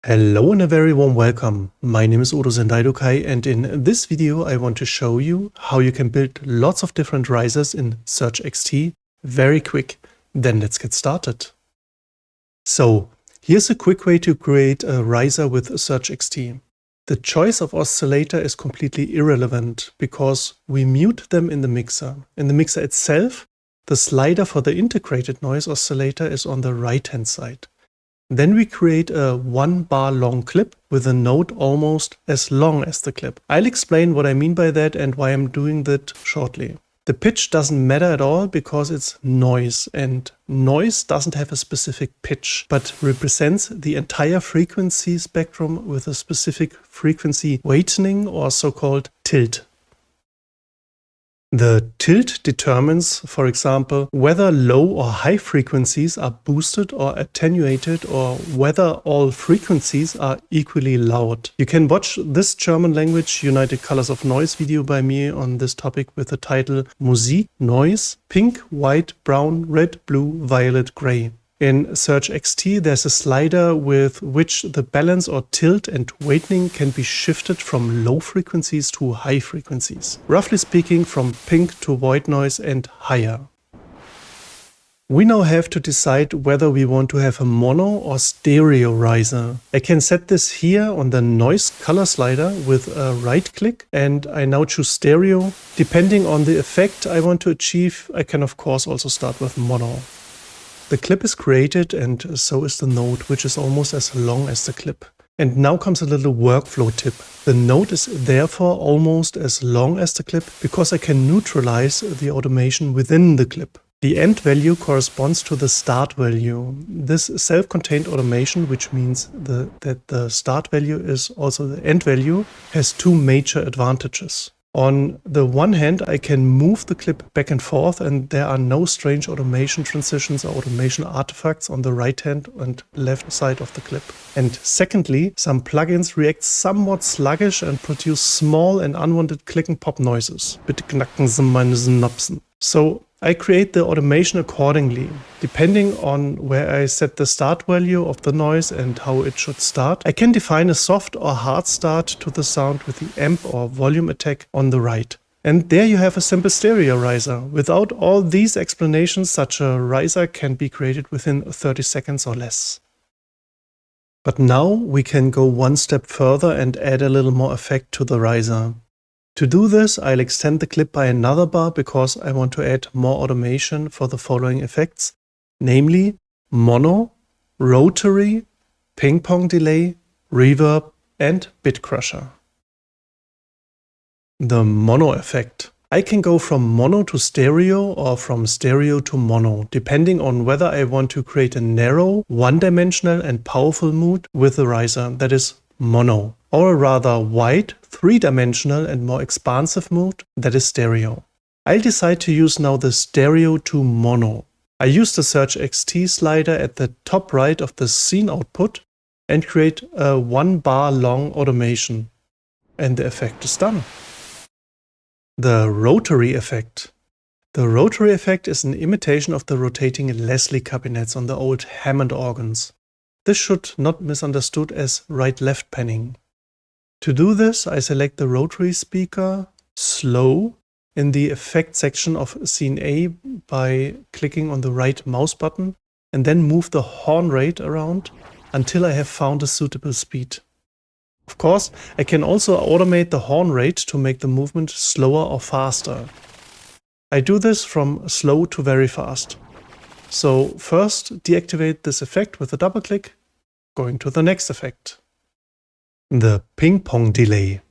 Hello and a very warm welcome. My name is Decay, and in this video I want to show you how you can build lots of different risers in SurgeXT very quick. Then let's get started. So here's a quick way to create a riser with SurgeXT. The choice of oscillator is completely irrelevant because we mute them in the mixer. In the mixer itself, the slider for the integrated noise oscillator is on the right hand side. Then we create a 1 bar long clip with a note almost as long as the clip. I'll explain what I mean by that and why I'm doing that shortly. The pitch doesn't matter at all because it's noise, and noise doesn't have a specific pitch, but represents the entire frequency spectrum with a specific frequency weighting or so-called tilt. The tilt determines, for example, whether low or high frequencies are boosted or attenuated, or whether all frequencies are equally loud. You can watch this German language United Colors of Noise video by me on this topic with the title Musik, Noise, Pink, White, Brown, Red, Blue, Violet, Gray. In SurgeXT there's a slider with which the balance or tilt and weighting can be shifted from low frequencies to high frequencies. Roughly speaking, from pink to white noise and higher. We now have to decide whether we want to have a mono or stereo riser. I can set this here on the noise color slider with a right click, and I now choose stereo. Depending on the effect I want to achieve, I can of course also start with mono. The clip is created and so is the note, which is almost as long as the clip. And now comes a little workflow tip. The note is therefore almost as long as the clip because I can neutralize the automation within the clip. The end value corresponds to the start value. This self-contained automation, which means that the start value is also the end value, has two major advantages. On the one hand, I can move the clip back and forth, and there are no strange automation transitions or automation artifacts on the right hand and left side of the clip. And secondly, some plugins react somewhat sluggish and produce small and unwanted click and pop noises. Bitte knacken Sie meine Synapsen. So I create the automation accordingly. Depending on where I set the start value of the noise and how it should start, I can define a soft or hard start to the sound with the amp or volume attack on the right. And there you have a simple stereo riser. Without all these explanations, such a riser can be created within 30 seconds or less. But now we can go one step further and add a little more effect to the riser. To do this, I'll extend the clip by another bar because I want to add more automation for the following effects, namely mono, rotary, ping-pong delay, reverb, and bit crusher. The mono effect. I can go from mono to stereo or from stereo to mono, depending on whether I want to create a narrow, one-dimensional and powerful mood with the riser, that is mono, or a rather wide, three-dimensional and more expansive mood, that is stereo. I'll decide to use now the stereo to mono. I use the SurgeXT slider at the top right of the scene output and create a 1 bar long automation. And the effect is done. The rotary effect. The rotary effect is an imitation of the rotating Leslie cabinets on the old Hammond organs. This should not be misunderstood as right-left panning. To do this, I select the rotary speaker, slow, in the effect section of scene A by clicking on the right mouse button, and then move the horn rate around until I have found a suitable speed. Of course, I can also automate the horn rate to make the movement slower or faster. I do this from slow to very fast. So first deactivate this effect with a double click, going to the next effect. The ping-pong delay.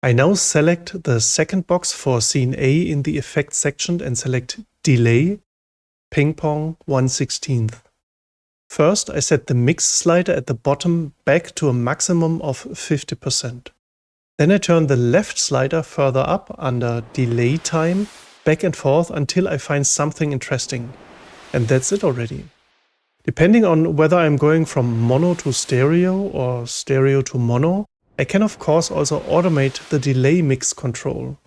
I now select the second box for scene A in the effects section and select delay, ping-pong 1/16. First, I set the mix slider at the bottom back to a maximum of 50%. Then I turn the left slider further up under delay time, back and forth until I find something interesting. And that's it already. Depending on whether I'm going from mono to stereo or stereo to mono, I can of course also automate the delay mix control.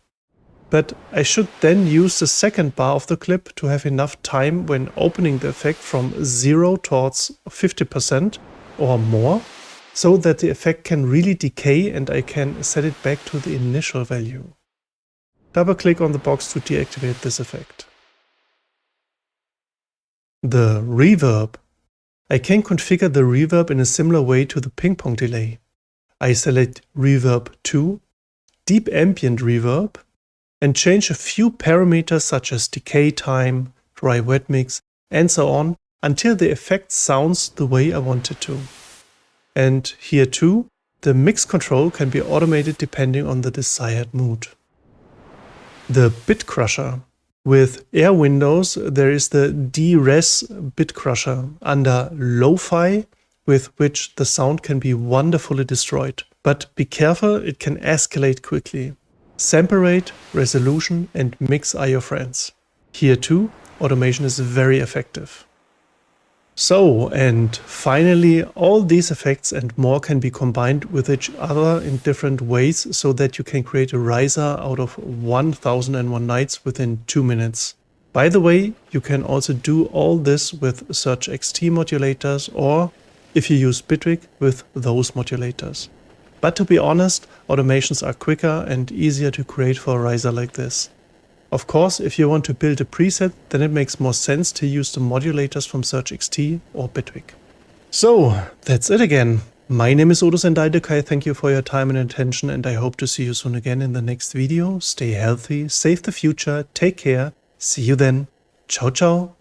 But I should then use the second bar of the clip to have enough time when opening the effect from 0 towards 50% or more so that the effect can really decay and I can set it back to the initial value. Double click on the box to deactivate this effect. The reverb. I can configure the reverb in a similar way to the ping-pong delay. I select Reverb 2, Deep Ambient Reverb, and change a few parameters such as decay time, dry wet mix, and so on until the effect sounds the way I want it to. And here too, the mix control can be automated depending on the desired mood. The bit crusher. With Air Windows, there is the DRes bit crusher under Lo-Fi, with which the sound can be wonderfully destroyed. But be careful, it can escalate quickly. Sample rate, resolution, and mix are your friends. Here too, automation is very effective. So, and finally, all these effects and more can be combined with each other in different ways so that you can create a riser out of 1001 Nights within 2 minutes. By the way, you can also do all this with SurgeXT modulators or, if you use Bitwig, with those modulators. But to be honest, automations are quicker and easier to create for a riser like this. Of course, if you want to build a preset, then it makes more sense to use the modulators from SurgeXT or Bitwig. So, that's it again. My name is Odus and Decay. Thank you for your time and attention, and I hope to see you soon again in the next video. Stay healthy, save the future, take care. See you then. Ciao, ciao.